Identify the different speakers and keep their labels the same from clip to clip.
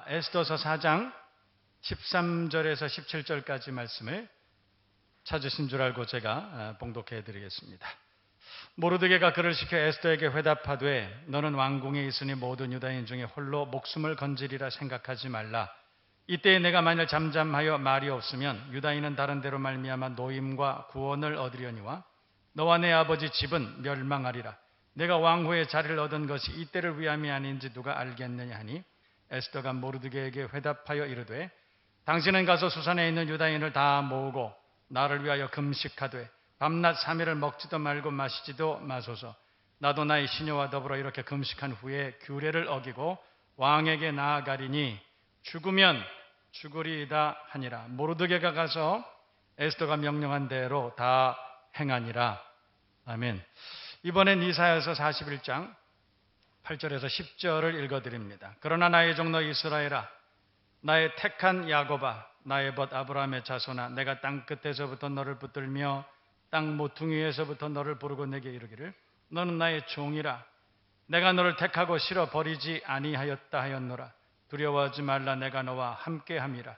Speaker 1: 에스더서 4장 13절에서 17절까지 말씀을 찾으신 줄 알고 제가 봉독해 드리겠습니다. 모르드게가 그를 시켜 에스더에게 회답하되 너는 왕궁에 있으니 모든 유다인 중에 홀로 목숨을 건지리라 생각하지 말라. 이때에 내가 만일 잠잠하여 말이 없으면 유다인은 다른 데로 말미암아 노임과 구원을 얻으려니와 너와 내 아버지 집은 멸망하리라. 내가 왕후의 자리를 얻은 것이 이때를 위함이 아닌지 누가 알겠느냐 하니 에스더가 모르드게에게 회답하여 이르되 당신은 가서 수산에 있는 유다인을 다 모으고 나를 위하여 금식하되 밤낮 3일을 먹지도 말고 마시지도 마소서. 나도 나의 시녀와 더불어 이렇게 금식한 후에 규례를 어기고 왕에게 나아가리니 죽으면 죽으리이다 하니라. 모르드게가 가서 에스더가 명령한 대로 다 행하니라. 아멘. 이번엔 이사야서 41장 8절에서 10절을 읽어드립니다. 그러나 나의 종로 이스라엘아, 나의 택한 야곱아, 나의 벗 아브라함의 자손아, 내가 땅 끝에서부터 너를 붙들며 땅 모퉁이에서부터 너를 부르고 내게 이르기를 너는 나의 종이라. 내가 너를 택하고 실어 버리지 아니하였다 하였노라. 두려워하지 말라. 내가 너와 함께함이라.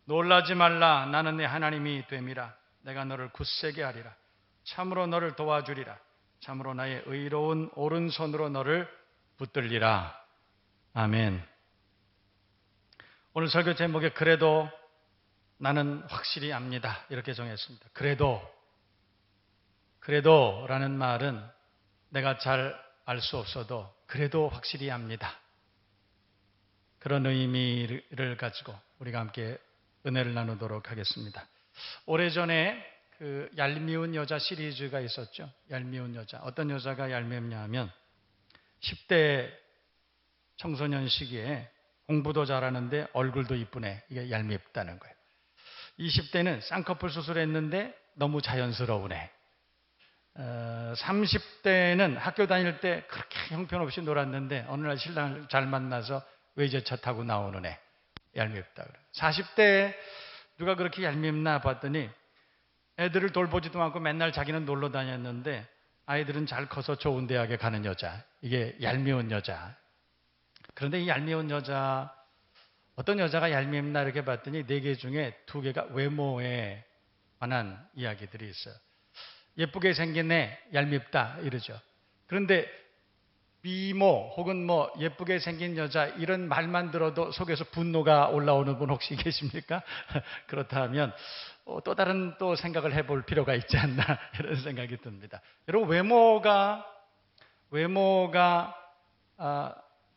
Speaker 1: 놀라지 말라. 나는 내 하나님이 됨이라. 내가 너를 굳세게 하리라. 참으로 너를 도와주리라. 참으로 나의 의로운 오른손으로 너를 붙들리라. 아멘. 오늘 설교 제목에 그래도 나는 확실히 압니다. 이렇게 정했습니다. 그래도라는 말은 내가 잘 알 수 없어도 그래도 확실히 압니다. 그런 의미를 가지고 우리가 함께 은혜를 나누도록 하겠습니다. 오래전에 그 얄미운 여자 시리즈가 있었죠. 얄미운 여자. 어떤 여자가 얄밉냐 하면 10대 청소년 시기에 공부도 잘하는데 얼굴도 이쁘네. 이게 얄밉다는 거예요. 20대는 쌍꺼풀 수술했는데 너무 자연스러우네. 30대는 학교 다닐 때 그렇게 형편없이 놀았는데 어느 날 신랑을 잘 만나서 외제차 타고 나오는 애. 얄밉다 그래. 40대에 누가 그렇게 얄밉나 봤더니 애들을 돌보지도 않고 맨날 자기는 놀러 다녔는데 아이들은 잘 커서 좋은 대학에 가는 여자. 이게 얄미운 여자. 그런데 이 얄미운 여자, 어떤 여자가 얄밉나 이렇게 봤더니 4개 중에 2개가 외모에 관한 이야기들이 있어요. 예쁘게 생긴 애 얄밉다 이러죠. 그런데 미모 혹은 예쁘게 생긴 여자 이런 말만 들어도 속에서 분노가 올라오는 분 혹시 계십니까? 그렇다면 또 다른 생각을 해볼 필요가 있지 않나 이런 생각이 듭니다. 여러분 외모가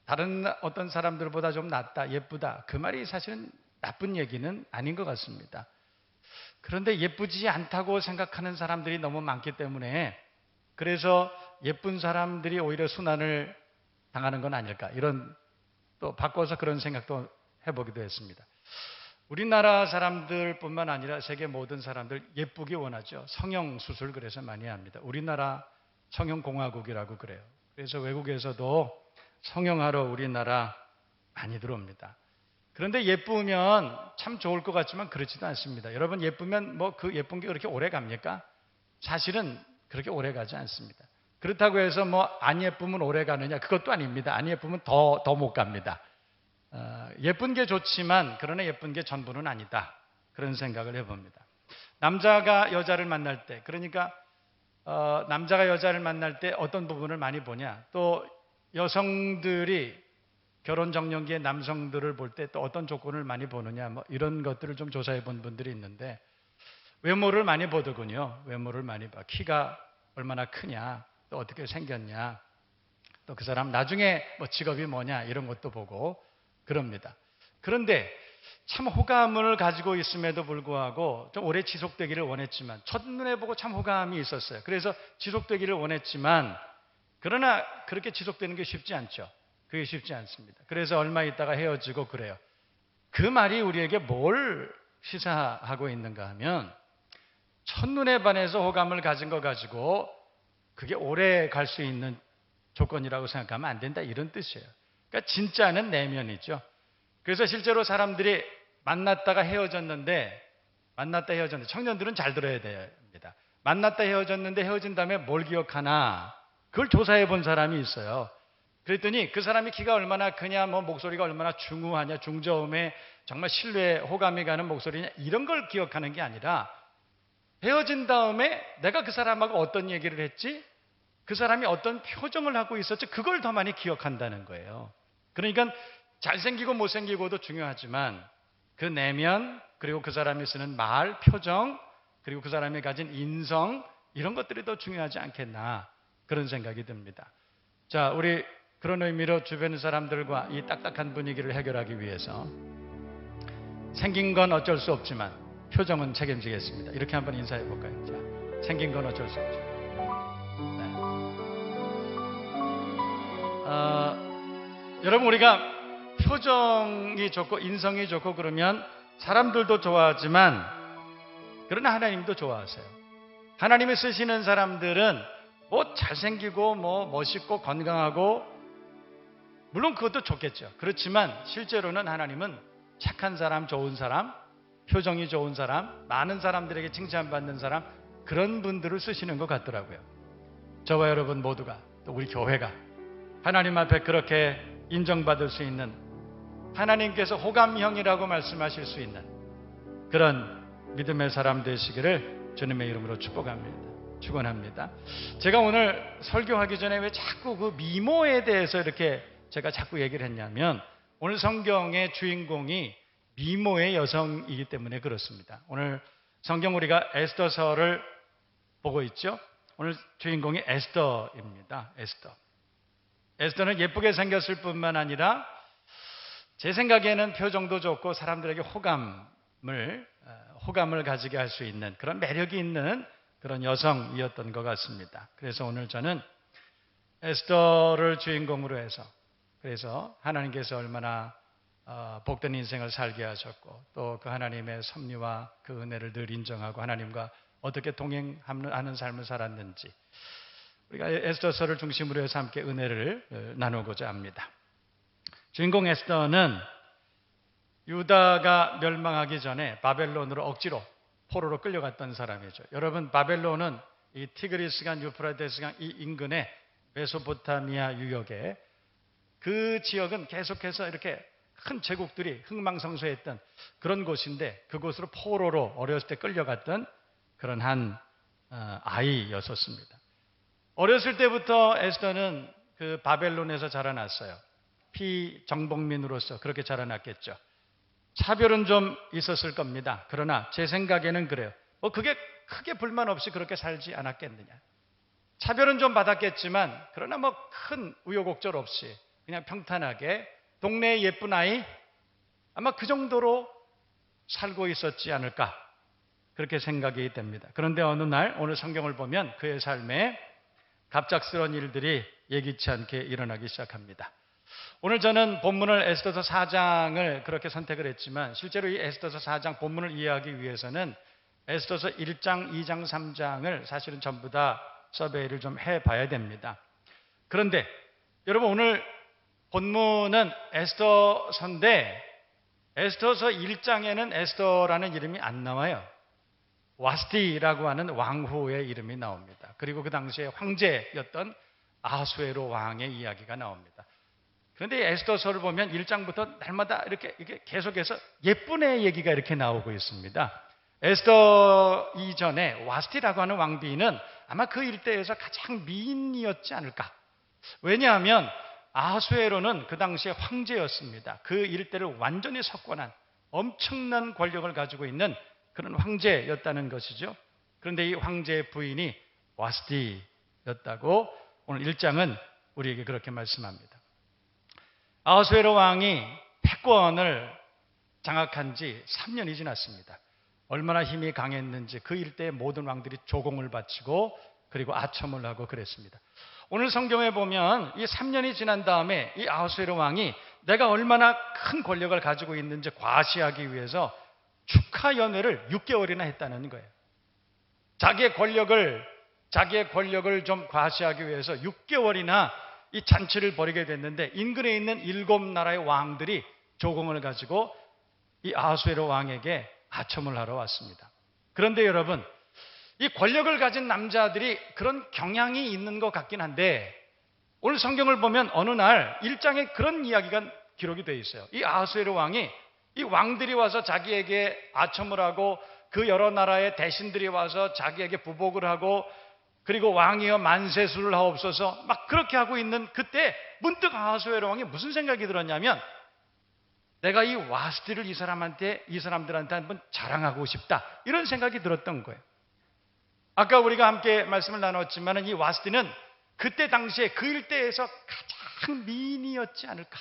Speaker 1: 다른 어떤 사람들보다 좀 낫다, 예쁘다 그 말이 사실은 나쁜 얘기는 아닌 것 같습니다. 그런데 예쁘지 않다고 생각하는 사람들이 너무 많기 때문에 그래서 예쁜 사람들이 오히려 순환을 당하는 건 아닐까 이런 또 바꿔서 그런 생각도 해보기도 했습니다. 우리나라 사람들뿐만 아니라 세계 모든 사람들 예쁘기 원하죠. 성형수술 그래서 많이 합니다. 우리나라 성형공화국이라고 그래요. 그래서 외국에서도 성형하러 우리나라 많이 들어옵니다. 그런데 예쁘면 참 좋을 것 같지만 그렇지도 않습니다. 여러분 예쁘면 그 예쁜 게 그렇게 오래 갑니까? 사실은 그렇게 오래 가지 않습니다. 그렇다고 해서 안 예쁘면 오래 가느냐? 그것도 아닙니다. 안 예쁘면 더 못 갑니다. 예쁜 게 좋지만 그러나 예쁜 게 전부는 아니다. 그런 생각을 해봅니다. 남자가 여자를 만날 때 그러니까 남자가 여자를 만날 때 어떤 부분을 많이 보냐? 또 여성들이 결혼 정년기에 남성들을 볼 때 또 어떤 조건을 많이 보느냐 이런 것들을 좀 조사해 본 분들이 있는데 외모를 많이 보더군요. 외모를 많이 봐. 키가 얼마나 크냐, 또 어떻게 생겼냐, 또 그 사람 나중에 직업이 뭐냐 이런 것도 보고 그럽니다. 그런데 참 호감을 가지고 있음에도 불구하고 좀 오래 지속되기를 원했지만 첫눈에 보고 참 호감이 있었어요. 그래서 지속되기를 원했지만 그러나 그렇게 지속되는 게 쉽지 않죠. 그게 쉽지 않습니다. 그래서 얼마 있다가 헤어지고 그래요. 그 말이 우리에게 뭘 시사하고 있는가 하면 첫눈에 반해서 호감을 가진 거 가지고 그게 오래 갈 수 있는 조건이라고 생각하면 안 된다 이런 뜻이에요. 그러니까 진짜는 내면이죠. 그래서 실제로 사람들이 만났다 헤어졌는데 청년들은 잘 들어야 됩니다. 만났다 헤어졌는데 헤어진 다음에 뭘 기억하나 그걸 조사해 본 사람이 있어요. 그랬더니 그 사람이 키가 얼마나 크냐, 뭐 목소리가 얼마나 중후하냐, 중저음에 정말 신뢰, 호감이 가는 목소리냐, 이런 걸 기억하는 게 아니라 헤어진 다음에 내가 그 사람하고 어떤 얘기를 했지, 그 사람이 어떤 표정을 하고 있었지, 그걸 더 많이 기억한다는 거예요. 그러니까 잘생기고 못생기고도 중요하지만 그 내면, 그리고 그 사람이 쓰는 말, 표정, 그리고 그 사람이 가진 인성, 이런 것들이 더 중요하지 않겠나, 그런 생각이 듭니다. 자, 우리 그런 의미로 주변 사람들과 이 딱딱한 분위기를 해결하기 위해서 생긴 건 어쩔 수 없지만 표정은 책임지겠습니다. 이렇게 한번 인사해 볼까요? 자, 생긴 건 어쩔 수 없죠. 네. 여러분, 우리가 표정이 좋고 인성이 좋고 그러면 사람들도 좋아하지만 그러나 하나님도 좋아하세요. 하나님이 쓰시는 사람들은 뭐 잘생기고 뭐 멋있고 건강하고, 물론 그것도 좋겠죠. 그렇지만 실제로는 하나님은 착한 사람, 좋은 사람, 표정이 좋은 사람, 많은 사람들에게 칭찬받는 사람, 그런 분들을 쓰시는 것 같더라고요. 저와 여러분 모두가, 또 우리 교회가 하나님 앞에 그렇게 인정받을 수 있는, 하나님께서 호감형이라고 말씀하실 수 있는 그런 믿음의 사람 되시기를 주님의 이름으로 축원합니다. 제가 오늘 설교하기 전에 왜 자꾸 그 미모에 대해서 이렇게 제가 자꾸 얘기를 했냐면, 오늘 성경의 주인공이 미모의 여성이기 때문에 그렇습니다. 오늘 성경 우리가 에스더서를 보고 있죠. 오늘 주인공이 에스더입니다. 에스더는 예쁘게 생겼을 뿐만 아니라 제 생각에는 표정도 좋고 사람들에게 호감을 가지게 할 수 있는 그런 매력이 있는 그런 여성이었던 것 같습니다. 그래서 오늘 저는 에스더를 주인공으로 해서, 그래서 하나님께서 얼마나 복된 인생을 살게 하셨고, 또 그 하나님의 섭리와 그 은혜를 늘 인정하고 하나님과 어떻게 동행하는 삶을 살았는지, 우리가 에스더서를 중심으로 해서 함께 은혜를 나누고자 합니다. 주인공 에스더는 유다가 멸망하기 전에 바벨론으로 억지로 포로로 끌려갔던 사람이죠. 여러분, 바벨론은 이 티그리스강, 유프라테스강 이 인근의 메소포타미아 유역에, 그 지역은 계속해서 이렇게 큰 제국들이 흥망성쇠했던 그런 곳인데, 그곳으로 포로로 어렸을 때 끌려갔던 그런 한 아이였었습니다. 어렸을 때부터 에스더는 그 바벨론에서 자라났어요. 피정복민으로서 그렇게 자라났겠죠. 차별은 좀 있었을 겁니다. 그러나 제 생각에는 그래요. 그게 크게 불만 없이 그렇게 살지 않았겠느냐. 차별은 좀 받았겠지만 그러나 뭐 큰 우여곡절 없이 그냥 평탄하게 동네의 예쁜 아이, 아마 그 정도로 살고 있었지 않을까, 그렇게 생각이 됩니다. 그런데 어느 날 오늘 성경을 보면 그의 삶에 갑작스러운 일들이 예기치 않게 일어나기 시작합니다. 오늘 저는 본문을 에스더서 4장을 그렇게 선택을 했지만, 실제로 이 에스더서 4장 본문을 이해하기 위해서는 에스더서 1장, 2장, 3장을 사실은 전부 다 서베이를 좀 해봐야 됩니다. 그런데 여러분, 오늘 본문은 에스더서인데 에스더서 1장에는 에스더라는 이름이 안 나와요. 와스티라고 하는 왕후의 이름이 나옵니다. 그리고 그 당시에 황제였던 아하수에로 왕의 이야기가 나옵니다. 그런데 에스더서를 보면 1장부터 날마다 이렇게 계속해서 예쁜 애 얘기가 이렇게 나오고 있습니다. 에스더 이전에 와스티라고 하는 왕비는 아마 그 일대에서 가장 미인이었지 않을까. 왜냐하면 아하수에로는 그 당시에 황제였습니다. 그 일대를 완전히 석권한 엄청난 권력을 가지고 있는 그런 황제였다는 것이죠. 그런데 이 황제의 부인이 와스티였다고 오늘 1장은 우리에게 그렇게 말씀합니다. 아하수에로 왕이 패권을 장악한 지 3년이 지났습니다. 얼마나 힘이 강했는지 그 일대의 모든 왕들이 조공을 바치고 그리고 아첨을 하고 그랬습니다. 오늘 성경에 보면 이 3년이 지난 다음에 이 아하수에로 왕이 내가 얼마나 큰 권력을 가지고 있는지 과시하기 위해서 축하 연회를 6개월이나 했다는 거예요. 자기의 권력을 좀 과시하기 위해서 6개월이나 이 잔치를 벌이게 됐는데, 인근에 있는 7나라의 왕들이 조공을 가지고 이 아하수에로 왕에게 아첨을 하러 왔습니다. 그런데 여러분, 이 권력을 가진 남자들이 그런 경향이 있는 것 같긴 한데 오늘 성경을 보면 어느 날 1장에 그런 이야기가 기록이 되어 있어요. 이 아하수에로 왕이 이 왕들이 와서 자기에게 아첨을 하고 그 여러 나라의 대신들이 와서 자기에게 부복을 하고 그리고 왕이여 만세수를 하옵소서 막 그렇게 하고 있는 그때 문득 아하수에로 왕이 무슨 생각이 들었냐면 내가 이 와스티를 이 사람들한테 한번 자랑하고 싶다 이런 생각이 들었던 거예요. 아까 우리가 함께 말씀을 나눴지만 이 와스티는 그때 당시에 그 일대에서 가장 미인이었지 않을까.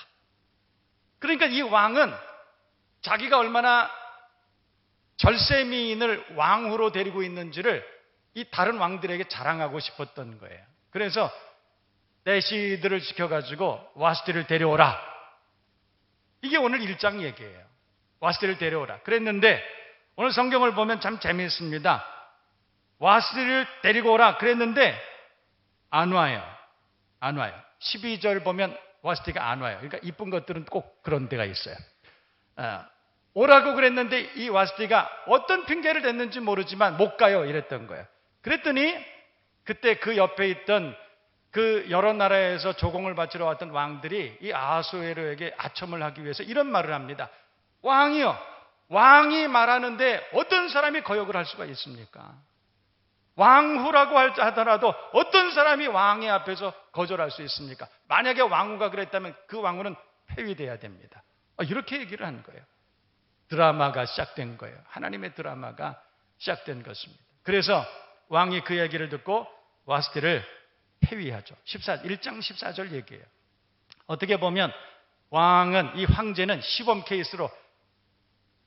Speaker 1: 그러니까 이 왕은 자기가 얼마나 절세미인을 왕후로 데리고 있는지를 이 다른 왕들에게 자랑하고 싶었던 거예요. 그래서 내시들을 시켜가지고 와스티를 데려오라. 이게 오늘 1장 얘기예요. 와스티를 데려오라. 그랬는데 오늘 성경을 보면 참 재미있습니다. 와스티를 데리고 오라 그랬는데 안 와요. 안 와요. 12절 보면 와스티가 안 와요. 그러니까 이쁜 것들은 꼭 그런 데가 있어요. 오라고 그랬는데 이 와스티가 어떤 핑계를 댔는지 모르지만 못 가요 이랬던 거예요. 그랬더니 그때 그 옆에 있던 그 여러 나라에서 조공을 바치러 왔던 왕들이 이 아하수에로에게 아첨을 하기 위해서 이런 말을 합니다. 왕이요, 왕이 말하는데 어떤 사람이 거역을 할 수가 있습니까? 왕후라고 하더라도 어떤 사람이 왕의 앞에서 거절할 수 있습니까? 만약에 왕후가 그랬다면 그 왕후는 폐위돼야 됩니다. 이렇게 얘기를 한 거예요. 드라마가 시작된 거예요. 하나님의 드라마가 시작된 것입니다. 그래서 왕이 그 얘기를 듣고 와스티를 폐위하죠. 1장 14절 얘기예요. 어떻게 보면 왕은, 이 황제는 시범 케이스로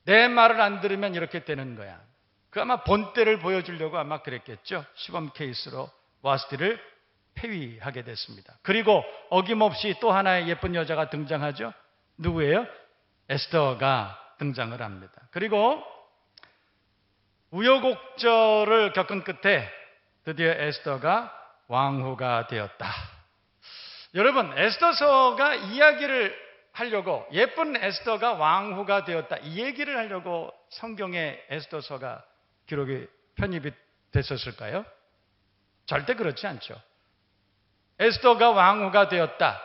Speaker 1: 내 말을 안 들으면 이렇게 되는 거야. 그 아마 본때를 보여주려고 아마 그랬겠죠. 시범 케이스로 와스티를 폐위하게 됐습니다. 그리고 어김없이 또 하나의 예쁜 여자가 등장하죠. 누구예요? 에스더가 등장을 합니다. 그리고 우여곡절을 겪은 끝에 드디어 에스더가 왕후가 되었다. 여러분, 에스더서가 이야기를 하려고, 예쁜 에스더가 왕후가 되었다 이 얘기를 하려고 성경에 에스더서가 기록이 편입이 됐었을까요? 절대 그렇지 않죠. 에스더가 왕후가 되었다,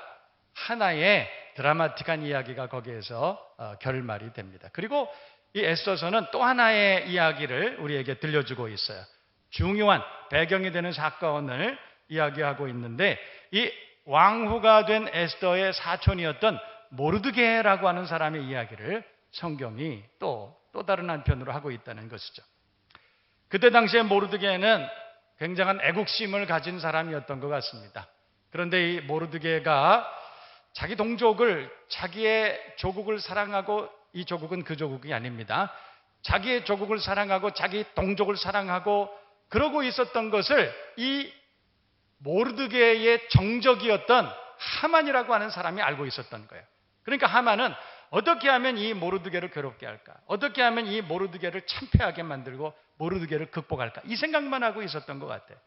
Speaker 1: 하나의 드라마틱한 이야기가 거기에서 결말이 됩니다. 그리고 이 에스더서는 또 하나의 이야기를 우리에게 들려주고 있어요. 중요한 배경이 되는 사건을 이야기하고 있는데, 이 왕후가 된 에스더의 사촌이었던 모르드게라고 하는 사람의 이야기를 성경이 또 다른 한편으로 하고 있다는 것이죠. 그때 당시에 모르드게는 굉장한 애국심을 가진 사람이었던 것 같습니다. 그런데 이 모르드게가 자기 동족을, 자기의 조국을 사랑하고, 이 조국은 그 조국이 아닙니다. 자기의 조국을 사랑하고 자기 동족을 사랑하고 그러고 있었던 것을 이 모르드게의 정적이었던 하만이라고 하는 사람이 알고 있었던 거예요. 그러니까 하만은 어떻게 하면 이 모르드게를 괴롭게 할까? 어떻게 하면 이 모르드게를 참패하게 만들고 모르드게를 극복할까? 이 생각만 하고 있었던 것 같아요.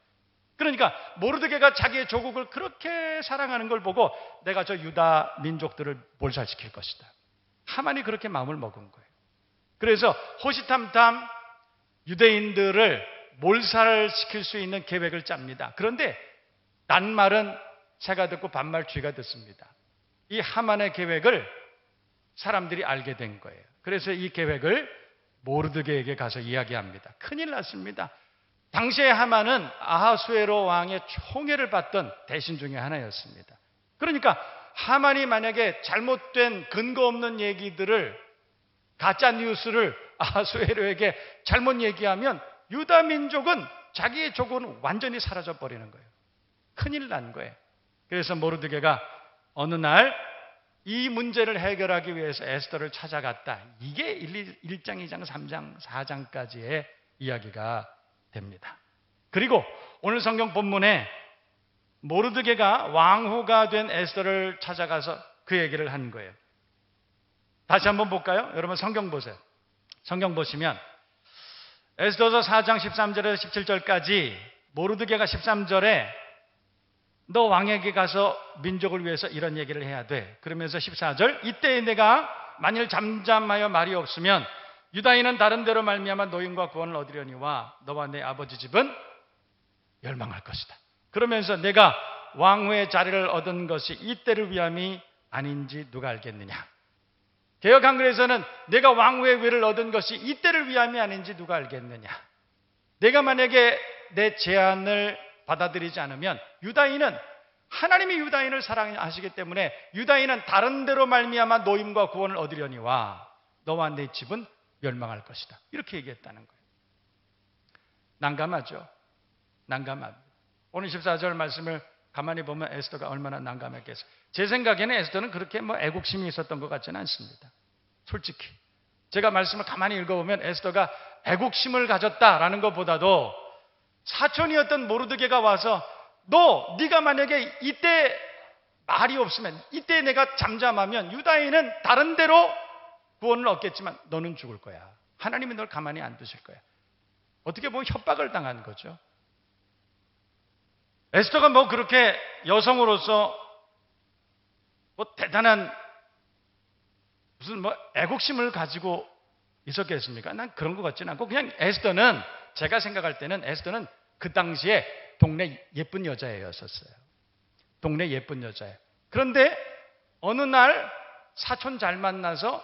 Speaker 1: 그러니까 모르드게가 자기의 조국을 그렇게 사랑하는 걸 보고 내가 저 유다 민족들을 몰살시킬 것이다. 하만이 그렇게 마음을 먹은 거예요. 그래서 호시탐탐 유대인들을 몰살시킬 수 있는 계획을 짭니다. 그런데 낱말은 새가 듣고 반말 쥐가 듣습니다. 이 하만의 계획을 사람들이 알게 된 거예요. 그래서 이 계획을 모르드게에게 가서 이야기합니다. 큰일 났습니다. 당시에 하만은 아하수에로 왕의 총애를 받던 대신 중에 하나였습니다. 그러니까 하만이 만약에 잘못된 근거 없는 얘기들을, 가짜 뉴스를 아하수에로에게 잘못 얘기하면 유다 민족은, 자기의 조국은 완전히 사라져 버리는 거예요. 큰일 난 거예요. 그래서 모르드게가 어느 날 이 문제를 해결하기 위해서 에스더를 찾아갔다. 이게 1장, 2장, 3장, 4장까지의 이야기가 됩니다. 그리고 오늘 성경 본문에 모르드게가 왕후가 된 에스더를 찾아가서 그 얘기를 한 거예요. 다시 한번 볼까요? 여러분 성경 보세요. 성경 보시면 에스더서 4장 13절에서 17절까지 모르드게가 13절에 너 왕에게 가서 민족을 위해서 이런 얘기를 해야 돼. 그러면서 14절, 이때에 내가 만일 잠잠하여 말이 없으면 유다인은 다른 데로 말미암아 노임과 구원을 얻으려니와 너와 내 아버지 집은 멸망할 것이다. 그러면서 내가 왕후의 자리를 얻은 것이 이때를 위함이 아닌지 누가 알겠느냐. 개역 한글에서는 내가 왕후의 위를 얻은 것이 이때를 위함이 아닌지 누가 알겠느냐. 내가 만약에 내 제안을 받아들이지 않으면 유다인은, 하나님이 유다인을 사랑하시기 때문에 유다인은 다른 데로 말미암아 노임과 구원을 얻으려니와 너와 내 집은 멸망할 것이다. 이렇게 얘기했다는 거예요. 난감하죠. 난감합니다. 오늘 14절 말씀을 가만히 보면 에스더가 얼마나 난감했겠어요. 제 생각에는 에스더는 그렇게 애국심이 있었던 것 같지는 않습니다. 솔직히 제가 말씀을 가만히 읽어보면 에스더가 애국심을 가졌다라는 것보다도 사촌이었던 모르드게가 와서 네가 만약에 이때 말이 없으면, 이때 내가 잠잠하면 유다인은 다른 데로 구원을 얻겠지만 너는 죽을 거야. 하나님이 널 가만히 안 두실 거야. 어떻게 보면 협박을 당한 거죠. 에스더가 그렇게 여성으로서 대단한 무슨 애국심을 가지고 있었겠습니까? 난 그런 것 같지는 않고, 그냥 에스더는, 제가 생각할 때는 에스더는 그 당시에 동네 예쁜 여자애였었어요. 동네 예쁜 여자애. 그런데 어느 날 사촌 잘 만나서,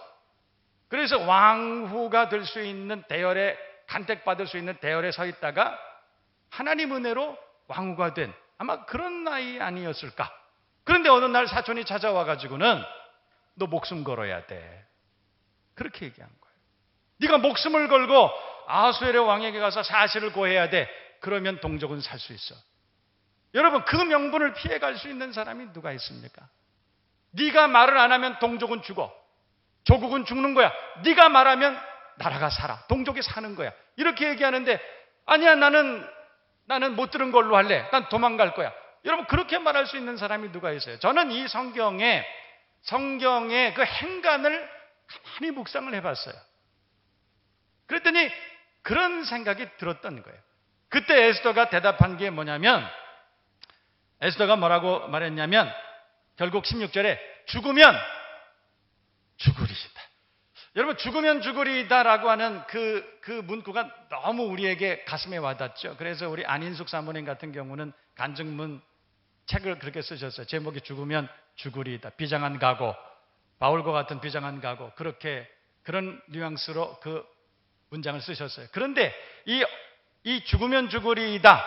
Speaker 1: 그래서 왕후가 될 수 있는 대열에, 간택받을 수 있는 대열에 서 있다가 하나님 은혜로 왕후가 된, 아마 그런 나이 아니었을까. 그런데 어느 날 사촌이 찾아와 가지고는 너 목숨 걸어야 돼. 그렇게 얘기한 거예요. 네가 목숨을 걸고 아하수엘의 왕에게 가서 사실을 고해야 돼. 그러면 동족은 살 수 있어. 여러분, 그 명분을 피해갈 수 있는 사람이 누가 있습니까? 네가 말을 안 하면 동족은 죽어. 조국은 죽는 거야. 네가 말하면 나라가 살아. 동족이 사는 거야. 이렇게 얘기하는데, 아니야, 나는 못 들은 걸로 할래. 난 도망갈 거야. 여러분, 그렇게 말할 수 있는 사람이 누가 있어요? 저는 이 성경의 그 행간을 가만히 묵상을 해봤어요. 그랬더니 그런 생각이 들었던 거예요. 그때 에스더가 대답한 게 뭐냐면, 에스더가 뭐라고 말했냐면, 결국 16절에 죽으면 죽으리이다. 여러분, 죽으면 죽으리이다라고 하는 그 문구가 너무 우리에게 가슴에 와닿죠. 그래서 우리 안인숙 사모님 같은 경우는 간증문 책을 그렇게 쓰셨어요. 제목이 죽으면 죽으리이다. 비장한 각오, 바울과 같은 비장한 각오, 그런 뉘앙스로 그 문장을 쓰셨어요. 그런데 이 죽으면 죽으리이다,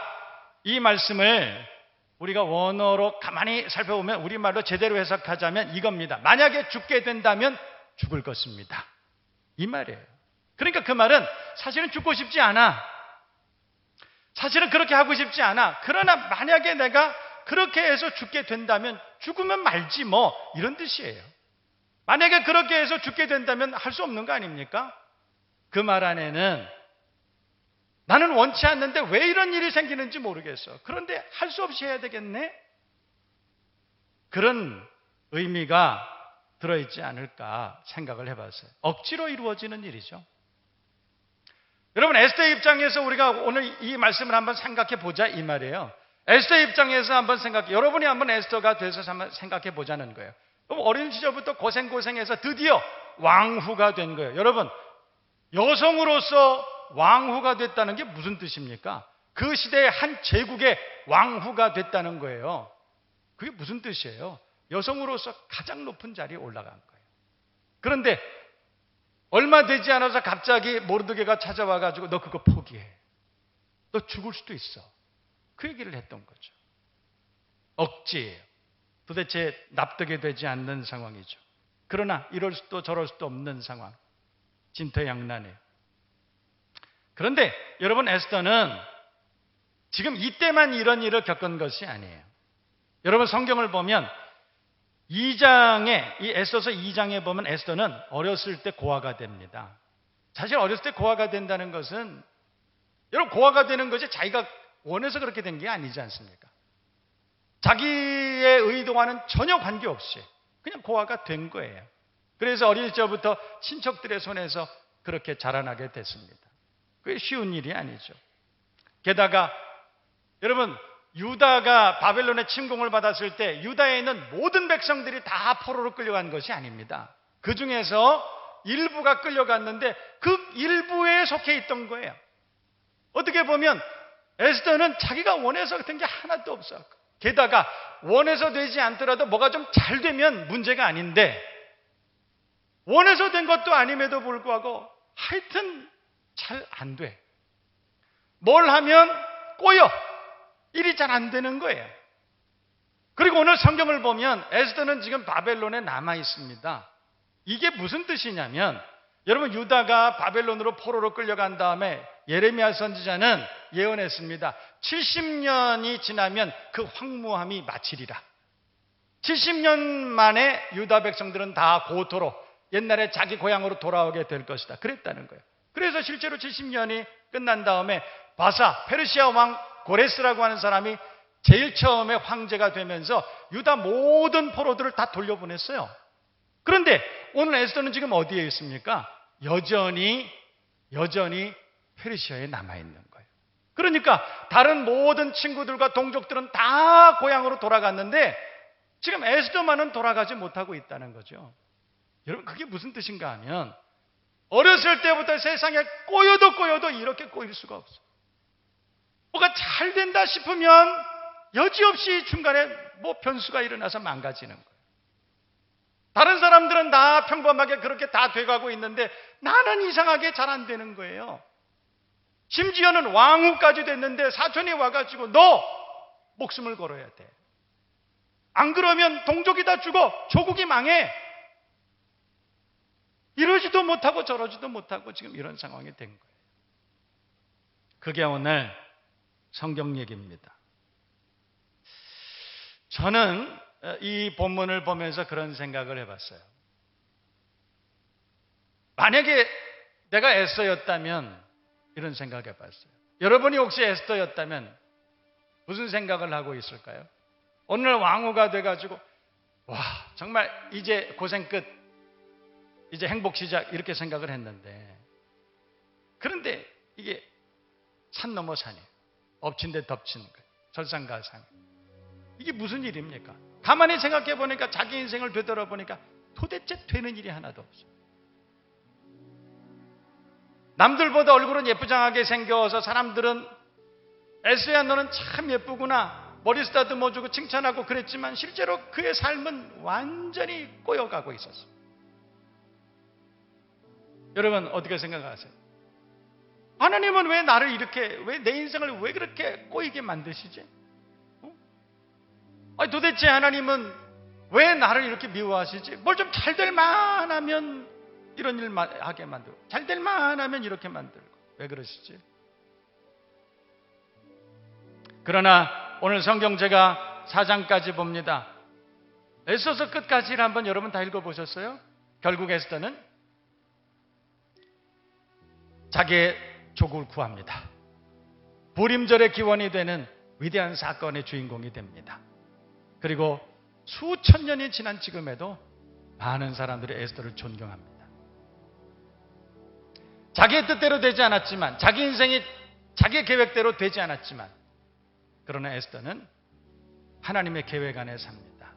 Speaker 1: 이 말씀을 우리가 원어로 가만히 살펴보면 우리말로 제대로 해석하자면 이겁니다. 만약에 죽게 된다면 죽을 것입니다. 이 말이에요. 그러니까 그 말은 사실은 죽고 싶지 않아. 사실은 그렇게 하고 싶지 않아. 그러나 만약에 내가 그렇게 해서 죽게 된다면 죽으면 말지 뭐, 이런 뜻이에요. 만약에 그렇게 해서 죽게 된다면 할 수 없는 거 아닙니까? 그 말 안에는 나는 원치 않는데 왜 이런 일이 생기는지 모르겠어. 그런데 할 수 없이 해야 되겠네? 그런 의미가 들어있지 않을까 생각을 해봤어요. 억지로 이루어지는 일이죠. 여러분, 에스더의 입장에서 우리가 오늘 이 말씀을 한번 생각해 보자, 이 말이에요. 에스더의 입장에서 한번 여러분이 한번 에스더가 돼서 한번 생각해 보자는 거예요. 어린 시절부터 고생해서 드디어 왕후가 된 거예요. 여러분, 여성으로서 왕후가 됐다는 게 무슨 뜻입니까? 그 시대의 한 제국의 왕후가 됐다는 거예요. 그게 무슨 뜻이에요? 여성으로서 가장 높은 자리에 올라간 거예요. 그런데 얼마 되지 않아서 갑자기 모르드게가 찾아와 가지고 너 그거 포기해. 너 죽을 수도 있어. 그 얘기를 했던 거죠. 억지예요. 도대체 납득이 되지 않는 상황이죠. 그러나 이럴 수도 저럴 수도 없는 상황. 진퇴양난이에요. 그런데 여러분, 에스더는 지금 이때만 이런 일을 겪은 것이 아니에요. 여러분, 성경을 보면 2장에, 이 에스더서 2장에 보면 에스더는 어렸을 때 고아가 됩니다. 사실 어렸을 때 고아가 된다는 것은, 여러분, 고아가 되는 것이 자기가 원해서 그렇게 된 게 아니지 않습니까? 자기의 의도와는 전혀 관계없이 그냥 고아가 된 거예요. 그래서 어린 시절부터 친척들의 손에서 그렇게 자라나게 됐습니다. 그게 쉬운 일이 아니죠. 게다가 여러분, 유다가 바벨론의 침공을 받았을 때 유다에 있는 모든 백성들이 다 포로로 끌려간 것이 아닙니다. 그 중에서 일부가 끌려갔는데 그 일부에 속해 있던 거예요. 어떻게 보면 에스더는 자기가 원해서 된 게 하나도 없어. 게다가 원해서 되지 않더라도 뭐가 좀 잘 되면 문제가 아닌데 원해서 된 것도 아님에도 불구하고 하여튼 잘 안 돼. 뭘 하면 꼬여. 일이 잘 안 되는 거예요. 그리고 오늘 성경을 보면 에스더는 지금 바벨론에 남아 있습니다. 이게 무슨 뜻이냐면 여러분 유다가 바벨론으로 포로로 끌려간 다음에 예레미야 선지자는 예언했습니다. 70년이 지나면 그 황무함이 마치리라. 70년 만에 유다 백성들은 다 고토로 옛날에 자기 고향으로 돌아오게 될 것이다. 그랬다는 거예요. 그래서 실제로 70년이 끝난 다음에 바사 페르시아 왕 고레스라고 하는 사람이 제일 처음에 황제가 되면서 유다 모든 포로들을 다 돌려보냈어요. 그런데 오늘 에스더는 지금 어디에 있습니까? 여전히 페르시아에 남아있는 거예요. 그러니까 다른 모든 친구들과 동족들은 다 고향으로 돌아갔는데 지금 에스더만은 돌아가지 못하고 있다는 거죠. 여러분 그게 무슨 뜻인가 하면 어렸을 때부터 세상에 꼬여도 이렇게 꼬일 수가 없어. 뭐가 잘 된다 싶으면 여지없이 중간에 뭐 변수가 일어나서 망가지는 거예요. 다른 사람들은 다 평범하게 그렇게 다 돼가고 있는데 나는 이상하게 잘 안 되는 거예요. 심지어는 왕후까지 됐는데 사촌이 와가지고 너 목숨을 걸어야 돼. 안 그러면 동족이 다 죽어. 조국이 망해. 이러지도 못하고 저러지도 못하고 지금 이런 상황이 된 거예요. 그게 오늘 성경 얘기입니다. 저는 이 본문을 보면서 그런 생각을 해봤어요. 만약에 내가 에스더였다면 이런 생각 해봤어요. 여러분이 혹시 에스더였다면 무슨 생각을 하고 있을까요? 오늘 왕후가 돼가지고 와 정말 이제 고생 끝, 이제 행복 시작 이렇게 생각을 했는데 그런데 이게 산 넘어 산이에요. 엎친 데 덮친 거예요. 설상가상. 이게 무슨 일입니까? 가만히 생각해 보니까 자기 인생을 되돌아보니까 도대체 되는 일이 하나도 없어요. 남들보다 얼굴은 예쁘장하게 생겨서 사람들은 에스야 너는 참 예쁘구나 머리 쓰다듬어주고 칭찬하고 그랬지만 실제로 그의 삶은 완전히 꼬여가고 있었어요. 여러분 어떻게 생각하세요? 하나님은 왜 나를 이렇게 왜 내 인생을 왜 그렇게 꼬이게 만드시지? 아니 도대체 하나님은 왜 나를 이렇게 미워하시지? 뭘 좀 잘 될 만하면 이런 일 하게 만들고 잘 될 만하면 이렇게 만들고 왜 그러시지? 그러나 오늘 성경 제가 4장까지 봅니다. 에스더서 끝까지를 한번 여러분 다 읽어보셨어요? 결국 에스더는 자기의 조국을 구합니다. 불임절의 기원이 되는 위대한 사건의 주인공이 됩니다. 그리고 수천 년이 지난 지금에도 많은 사람들이 에스더를 존경합니다. 자기의 뜻대로 되지 않았지만 자기 인생이 자기의 계획대로 되지 않았지만 그러나 에스더는 하나님의 계획 안에 삽니다.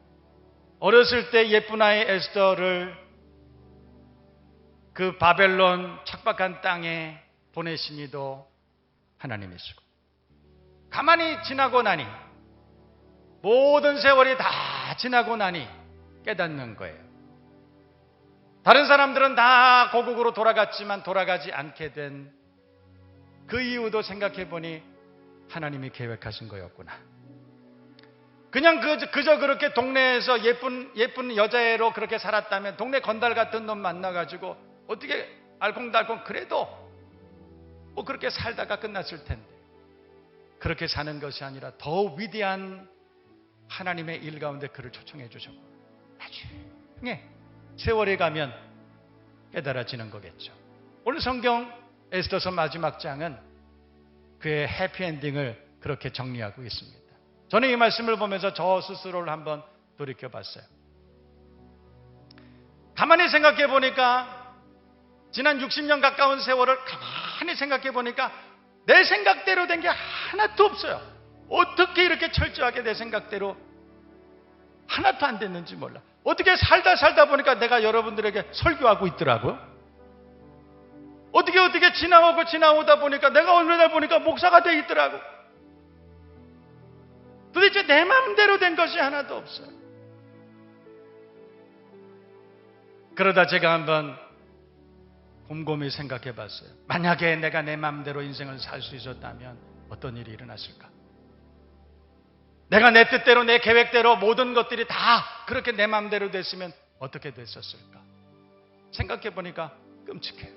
Speaker 1: 어렸을 때 예쁜 아이 에스더를 그 바벨론 척박한 땅에 보내신 이도 하나님이시고 가만히 지나고 나니 모든 세월이 다 지나고 나니 깨닫는 거예요. 다른 사람들은 다 고국으로 돌아갔지만 돌아가지 않게 된 그 이유도 생각해 보니 하나님이 계획하신 거였구나. 그냥 그저 그렇게 동네에서 예쁜 여자애로 그렇게 살았다면 동네 건달 같은 놈 만나가지고 어떻게 알콩달콩 그래도 뭐 그렇게 살다가 끝났을 텐데 그렇게 사는 것이 아니라 더 위대한 하나님의 일 가운데 그를 초청해 주셨고 나중에 세월이 가면 깨달아지는 거겠죠. 오늘 성경 에스더서 마지막 장은 그의 해피엔딩을 그렇게 정리하고 있습니다. 저는 이 말씀을 보면서 저 스스로를 한번 돌이켜봤어요. 가만히 생각해 보니까 지난 60년 가까운 세월을 가만히 생각해 보니까 내 생각대로 된 게 하나도 없어요. 어떻게 이렇게 철저하게 내 생각대로 하나도 안 됐는지 몰라. 어떻게 살다 보니까 내가 여러분들에게 설교하고 있더라고요. 어떻게 지나오다 보니까 내가 어느 날 보니까 목사가 돼 있더라고. 도대체 내 마음대로 된 것이 하나도 없어요. 그러다 제가 한번 곰곰이 생각해 봤어요. 만약에 내가 내 마음대로 인생을 살 수 있었다면 어떤 일이 일어났을까? 내가 내 뜻대로 내 계획대로 모든 것들이 다 그렇게 내 마음대로 됐으면 어떻게 됐었을까? 생각해 보니까 끔찍해요.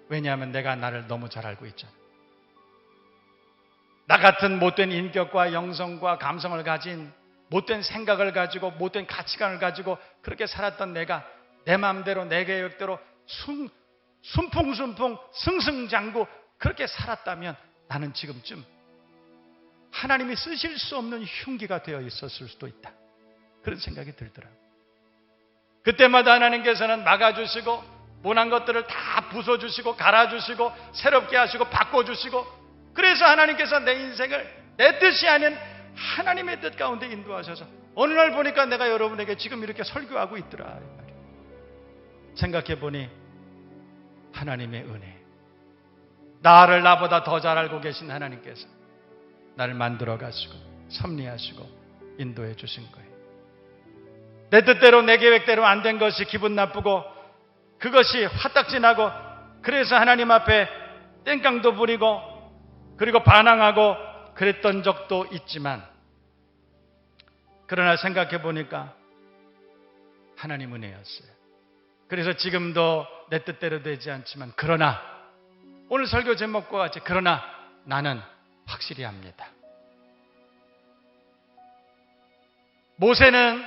Speaker 1: 왜냐하면 내가 나를 너무 잘 알고 있잖아. 나 같은 못된 인격과 영성과 감성을 가진 못된 생각을 가지고 못된 가치관을 가지고 그렇게 살았던 내가 내 마음대로 내 계획대로 순풍순풍 승승장구 그렇게 살았다면 나는 지금쯤 하나님이 쓰실 수 없는 흉기가 되어 있었을 수도 있다. 그런 생각이 들더라고요. 그때마다 하나님께서는 막아주시고 못한 것들을 다 부숴주시고 갈아주시고 새롭게 하시고 바꿔주시고 그래서 하나님께서 내 인생을 내 뜻이 아닌 하나님의 뜻 가운데 인도하셔서 어느 날 보니까 내가 여러분에게 지금 이렇게 설교하고 있더라. 생각해 보니 하나님의 은혜, 나를 나보다 더 잘 알고 계신 하나님께서 나를 만들어 가시고 섭리하시고 인도해 주신 거예요. 내 뜻대로 내 계획대로 안 된 것이 기분 나쁘고 그것이 화딱지나고 그래서 하나님 앞에 땡깡도 부리고 그리고 반항하고 그랬던 적도 있지만 그러나 생각해 보니까 하나님 은혜였어요. 그래서 지금도 내 뜻대로 되지 않지만 그러나 오늘 설교 제목과 같이 그러나 나는 확실히 합니다. 모세는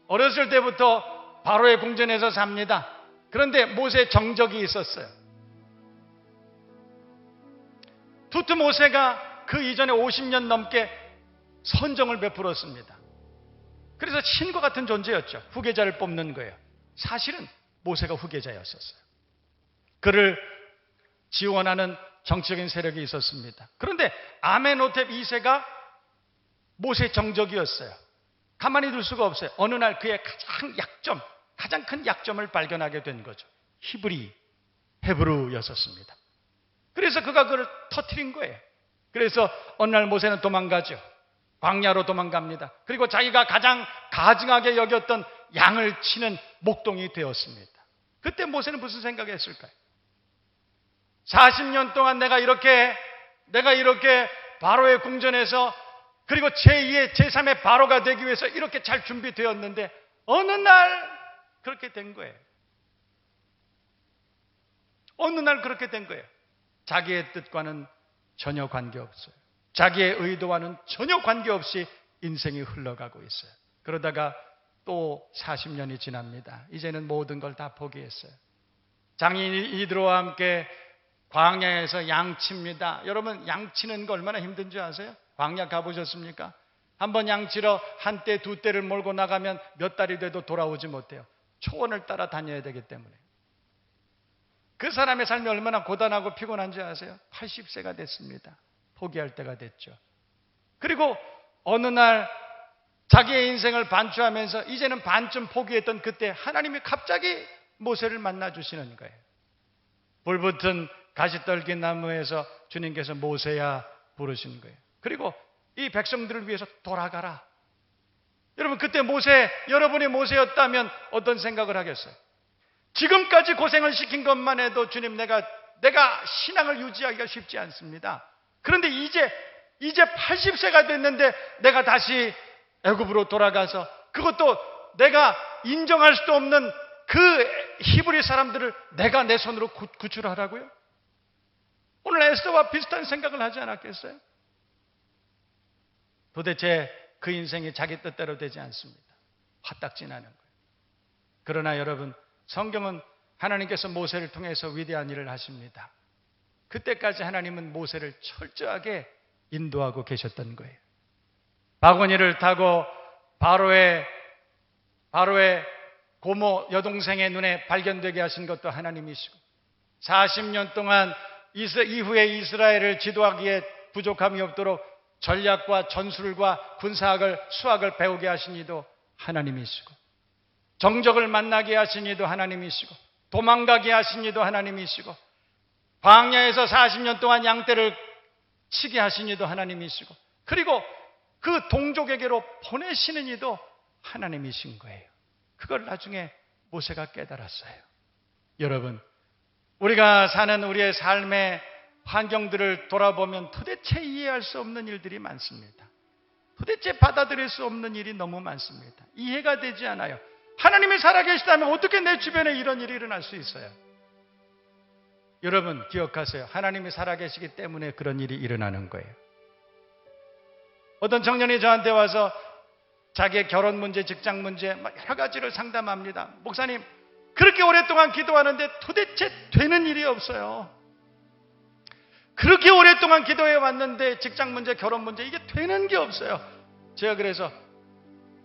Speaker 1: 어렸을 때부터 바로의 궁전에서 삽니다. 그런데 모세의 정적이 있었어요. 투트 모세가 그 이전에 50년 넘게 선정을 베풀었습니다. 그래서 신과 같은 존재였죠. 후계자를 뽑는 거예요. 사실은 모세가 후계자였었어요. 그를 지원하는 정치적인 세력이 있었습니다. 그런데 아멘호텝 2세가 모세의 정적이었어요. 가만히 둘 수가 없어요. 어느 날 그의 가장 큰 약점을 발견하게 된 거죠. 헤브루였었습니다. 그래서 그가 그걸 터뜨린 거예요. 그래서 어느 날 모세는 도망가죠. 광야로 도망갑니다. 그리고 자기가 가장 가증하게 여겼던 양을 치는 목동이 되었습니다. 그때 모세는 무슨 생각했을까요? 40년 동안 내가 이렇게 바로의 궁전에서 그리고 제2의 제3의 바로가 되기 위해서 이렇게 잘 준비되었는데 어느 날 그렇게 된 거예요. 어느 날 그렇게 된 거예요. 자기의 뜻과는 전혀 관계없어요. 자기의 의도와는 전혀 관계없이 인생이 흘러가고 있어요. 그러다가 또 40년이 지납니다. 이제는 모든 걸 다 포기했어요. 장인 이드로와 함께 광야에서 양칩니다. 여러분 양치는 거 얼마나 힘든 줄 아세요? 광야 가보셨습니까? 한번 양치러 한 떼, 두 떼를 몰고 나가면 몇 달이 돼도 돌아오지 못해요. 초원을 따라 다녀야 되기 때문에. 그 사람의 삶이 얼마나 고단하고 피곤한지 아세요? 80세가 됐습니다. 포기할 때가 됐죠. 그리고 어느 날 자기의 인생을 반추하면서 이제는 반쯤 포기했던 그때 하나님이 갑자기 모세를 만나 주시는 거예요. 불붙은 가시떨기 나무에서 주님께서 모세야 부르신 거예요. 그리고 이 백성들을 위해서 돌아가라. 여러분 그때 여러분이 모세였다면 어떤 생각을 하겠어요? 지금까지 고생을 시킨 것만 해도 주님 내가 신앙을 유지하기가 쉽지 않습니다. 그런데 이제 80세가 됐는데 내가 다시 애굽으로 돌아가서 그것도 내가 인정할 수도 없는 그 히브리 사람들을 내가 내 손으로 구출하라고요? 오늘 에스더와 비슷한 생각을 하지 않았겠어요? 도대체 그 인생이 자기 뜻대로 되지 않습니다. 화딱지나는 거예요. 그러나 여러분 성경은 하나님께서 모세를 통해서 위대한 일을 하십니다. 그때까지 하나님은 모세를 철저하게 인도하고 계셨던 거예요. 바구니를 타고 바로의 고모 여동생의 눈에 발견되게 하신 것도 하나님이시고 40년 동안 이후에 이스라엘을 지도하기에 부족함이 없도록 전략과 전술과 군사학을 수학을 배우게 하신 이도 하나님이시고 정적을 만나게 하신 이도 하나님이시고 도망가게 하신 이도 하나님이시고 광야에서 40년 동안 양떼를 치게 하신 이도 하나님이시고 그리고 그 동족에게로 보내시는 이도 하나님이신 거예요. 그걸 나중에 모세가 깨달았어요. 여러분, 우리가 사는 우리의 삶의 환경들을 돌아보면 도대체 이해할 수 없는 일들이 많습니다. 도대체 받아들일 수 없는 일이 너무 많습니다. 이해가 되지 않아요. 하나님이 살아계시다면 어떻게 내 주변에 이런 일이 일어날 수 있어요? 여러분 기억하세요. 하나님이 살아계시기 때문에 그런 일이 일어나는 거예요. 어떤 청년이 저한테 와서 자기의 결혼 문제, 직장 문제 막 여러 가지를 상담합니다. 목사님, 그렇게 오랫동안 기도하는데 도대체 되는 일이 없어요. 그렇게 오랫동안 기도해 왔는데 직장 문제, 결혼 문제 이게 되는 게 없어요. 제가 그래서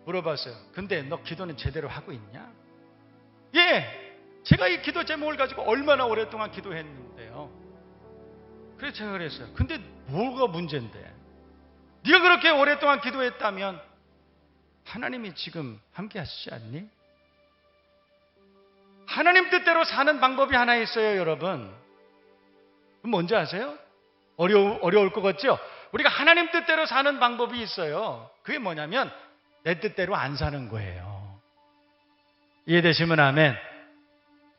Speaker 1: 물어봤어요. 근데 너 기도는 제대로 하고 있냐? 예, 제가 이 기도 제목을 가지고 얼마나 오랫동안 기도했는데요. 그래서 제가 그랬어요. 근데 뭐가 문제인데? 네가 그렇게 오랫동안 기도했다면 하나님이 지금 함께 하시지 않니? 하나님 뜻대로 사는 방법이 하나 있어요, 여러분. 뭔지 아세요? 어려울 것 같죠? 우리가 하나님 뜻대로 사는 방법이 있어요. 그게 뭐냐면 내 뜻대로 안 사는 거예요. 이해되시면 아멘.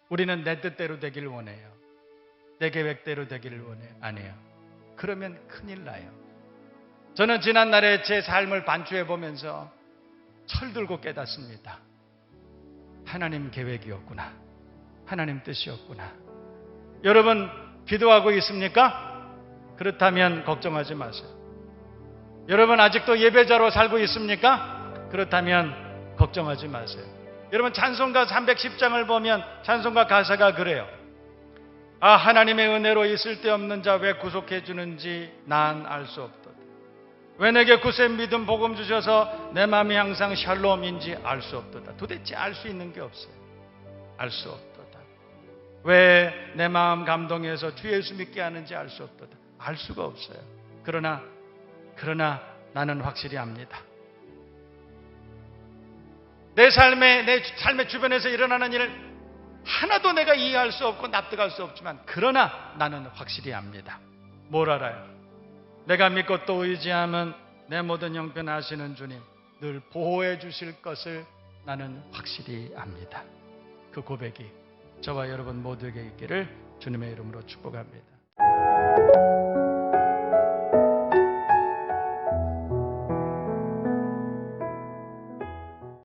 Speaker 1: 우리는 내 뜻대로 되기를 원해요. 내 계획대로 되기를 원해요. 아니에요. 그러면 큰일 나요. 저는 지난날에 제 삶을 반추해 보면서 철들고 깨닫습니다. 하나님 계획이었구나. 하나님 뜻이었구나. 여러분 기도하고 있습니까? 그렇다면 걱정하지 마세요. 여러분 아직도 예배자로 살고 있습니까? 그렇다면 걱정하지 마세요. 여러분 찬송가 310장을 보면 찬송가 가사가 그래요. 아, 하나님의 은혜로 있을 데 없는 자 왜 구속해 주는지 난 알 수 없도다. 왜 내게 굳세 믿음 복음 주셔서 내 마음이 항상 샬롬인지 알 수 없도다. 도대체 알 수 있는 게 없어요. 알 수 없도다. 왜 내 마음 감동해서 주 예수 믿게 하는지 알 수 없도다. 알 수가 없어요. 그러나 나는 확실히 압니다. 내 삶의 주변에서 일어나는 일을 하나도 내가 이해할 수 없고 납득할 수 없지만 그러나 나는 확실히 압니다. 뭘 알아요? 내가 믿고 또 의지하면 내 모든 형편 아시는 주님 늘 보호해 주실 것을 나는 확실히 압니다. 그 고백이 저와 여러분 모두에게 있기를 주님의 이름으로 축복합니다.